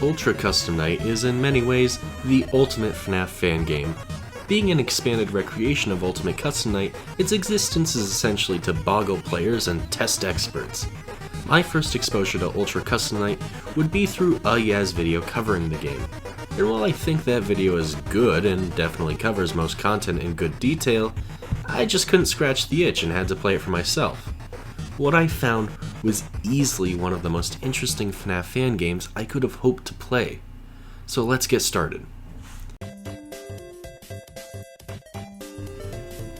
Ultra Custom Night is in many ways the ultimate FNaF fan game. Being an expanded recreation of Ultimate Custom Night, its existence is essentially to boggle players and test experts. My first exposure to Ultra Custom Night would be through a Yaz video covering the game. And while I think that video is good and definitely covers most content in good detail, I just couldn't scratch the itch and had to play it for myself. What I found was easily one of the most interesting FNaF fan games I could have hoped to play. So let's get started.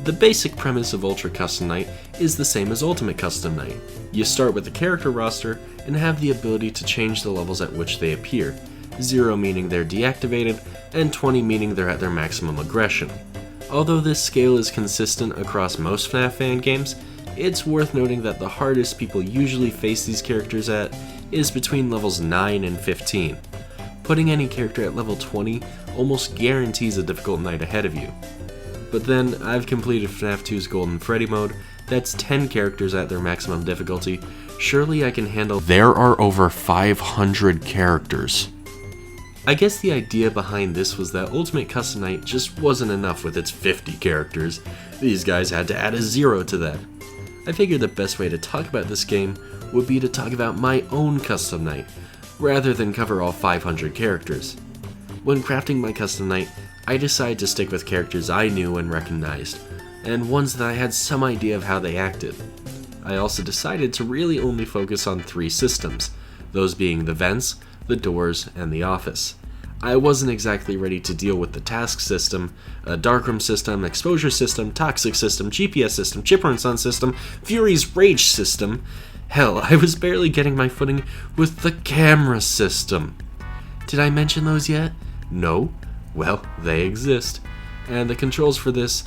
The basic premise of Ultra Custom Night is the same as Ultimate Custom Night. You start with a character roster and have the ability to change the levels at which they appear, 0 meaning they're deactivated, and 20 meaning they're at their maximum aggression. Although this scale is consistent across most FNaF fan games, it's worth noting that the hardest people usually face these characters at is between levels 9 and 15. Putting any character at level 20 almost guarantees a difficult night ahead of you. But then, I've completed FNAF 2's Golden Freddy mode, that's 10 characters at their maximum difficulty, surely I can handle— There are over 500 characters. I guess the idea behind this was that Ultimate Custom Night just wasn't enough with its 50 characters, these guys had to add a 0 to that. I figured the best way to talk about this game would be to talk about my own custom night, rather than cover all 500 characters. When crafting my custom night, I decided to stick with characters I knew and recognized, and ones that I had some idea of how they acted. I also decided to really only focus on 3 systems, those being the vents, the doors, and the office. I wasn't exactly ready to deal with the task system, a darkroom system, exposure system, toxic system, GPS system, Chipper and Son system, Fury's rage system. Hell, I was barely getting my footing with the camera system. Did I mention those yet? No? Well, they exist. And the controls for this,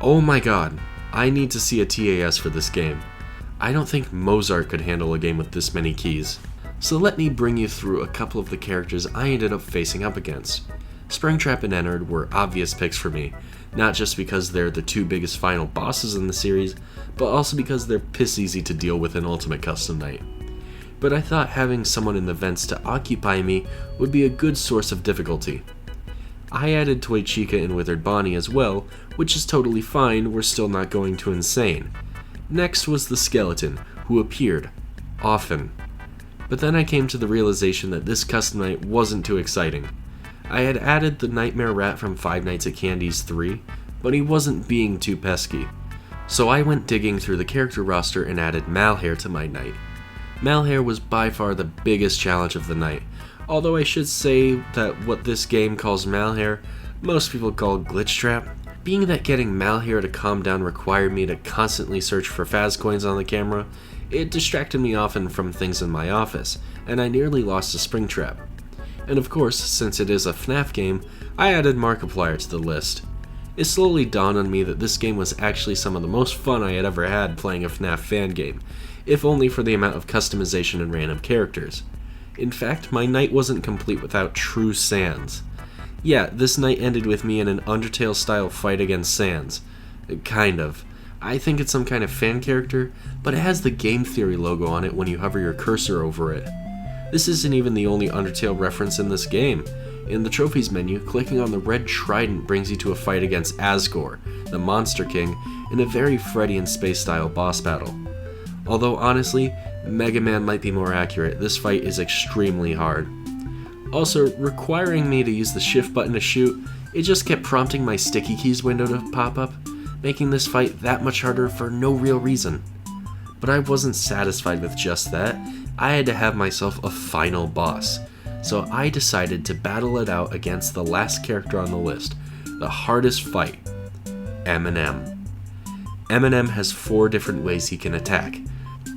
oh my god, I need to see a TAS for this game. I don't think Mozart could handle a game with this many keys. So let me bring you through a couple of the characters I ended up facing up against. Springtrap and Ennard were obvious picks for me, not just because they're the 2 biggest final bosses in the series, but also because they're piss easy to deal with in Ultimate Custom Night. But I thought having someone in the vents to occupy me would be a good source of difficulty. I added Toy Chica and Withered Bonnie as well, which is totally fine, we're still not going to insane. Next was the Skeleton, who appeared often. But then I came to the realization that this custom night wasn't too exciting. I had added the Nightmare Rat from Five Nights at Candy's 3, but he wasn't being too pesky. So I went digging through the character roster and added Malhair to my night. Malhair was by far the biggest challenge of the night, although I should say that what this game calls Malhair, most people call Glitch Trap. Being that getting Malhair to calm down required me to constantly search for Faz coins on the camera, it distracted me often from things in my office, and I nearly lost a Springtrap. And of course, since it is a FNAF game, I added Markiplier to the list. It slowly dawned on me that this game was actually some of the most fun I had ever had playing a FNAF fan game, if only for the amount of customization and random characters. In fact, my night wasn't complete without True Sans. Yeah, this night ended with me in an Undertale style fight against Sans. Kind of. I think it's some kind of fan character, but it has the Game Theory logo on it when you hover your cursor over it. This isn't even the only Undertale reference in this game. In the trophies menu, clicking on the red trident brings you to a fight against Asgore, the Monster King, in a very Freddy and Space style boss battle. Although honestly, Mega Man might be more accurate, this fight is extremely hard. Also, requiring me to use the shift button to shoot, it just kept prompting my sticky keys window to pop up, making this fight that much harder for no real reason. But I wasn't satisfied with just that, I had to have myself a final boss. So I decided to battle it out against the last character on the list, the hardest fight, Eminem. Eminem has 4 different ways he can attack.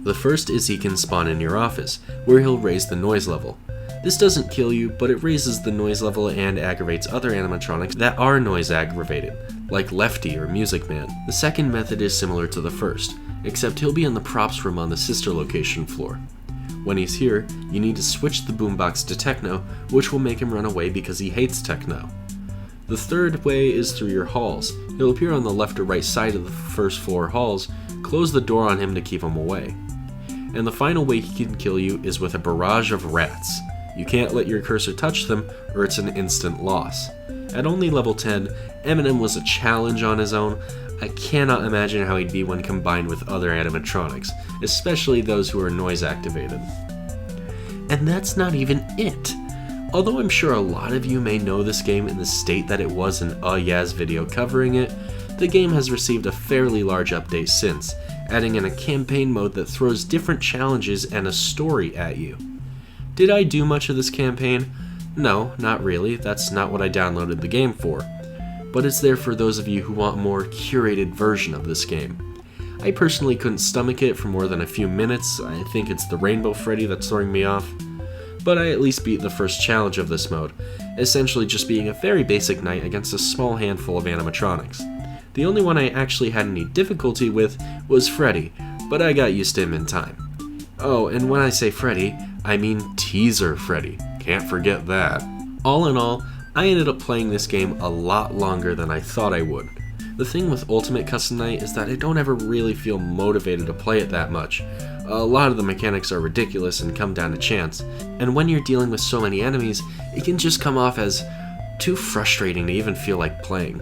The first is he can spawn in your office, where he'll raise the noise level. This doesn't kill you, but it raises the noise level and aggravates other animatronics that are noise aggravated, like Lefty or Music Man. The second method is similar to the first, except he'll be in the props room on the sister location floor. When he's here, you need to switch the boombox to techno, which will make him run away because he hates techno. The third way is through your halls. He'll appear on the left or right side of the first 4 halls, close the door on him to keep him away. And the final way he can kill you is with a barrage of rats. You can't let your cursor touch them or it's an instant loss. At only level 10, Eminem was a challenge on his own. I cannot imagine how he'd be when combined with other animatronics, especially those who are noise activated. And that's not even it. Although I'm sure a lot of you may know this game in the state that it was in a Yaz video covering it, the game has received a fairly large update since, adding in a campaign mode that throws different challenges and a story at you. Did I do much of this campaign? No, not really, that's not what I downloaded the game for. But it's there for those of you who want a more curated version of this game. I personally couldn't stomach it for more than a few minutes. I think it's the Rainbow Freddy that's throwing me off. But I at least beat the first challenge of this mode, essentially just being a very basic knight against a small handful of animatronics. The only one I actually had any difficulty with was Freddy, but I got used to him in time. Oh, and when I say Freddy, I mean Teaser Freddy. Can't forget that. All in all, I ended up playing this game a lot longer than I thought I would. The thing with Ultimate Custom Night is that I don't ever really feel motivated to play it that much. A lot of the mechanics are ridiculous and come down to chance, and when you're dealing with so many enemies, it can just come off as too frustrating to even feel like playing.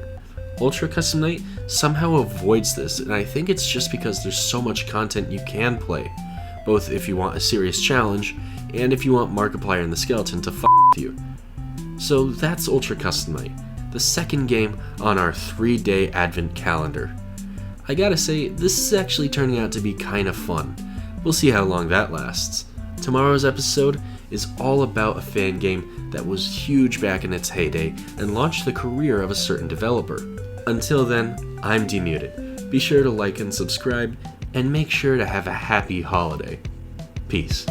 Ultra Custom Night somehow avoids this, and I think it's just because there's so much content you can play, both if you want a serious challenge, and if you want Markiplier and the Skeleton to f*** with you. So that's Ultra Custom Night, the second game on our 3-day advent calendar. I gotta say, this is actually turning out to be kinda fun. We'll see how long that lasts. Tomorrow's episode is all about a fan game that was huge back in its heyday and launched the career of a certain developer. Until then, I'm DMuted. Be sure to like and subscribe, and make sure to have a happy holiday. Peace.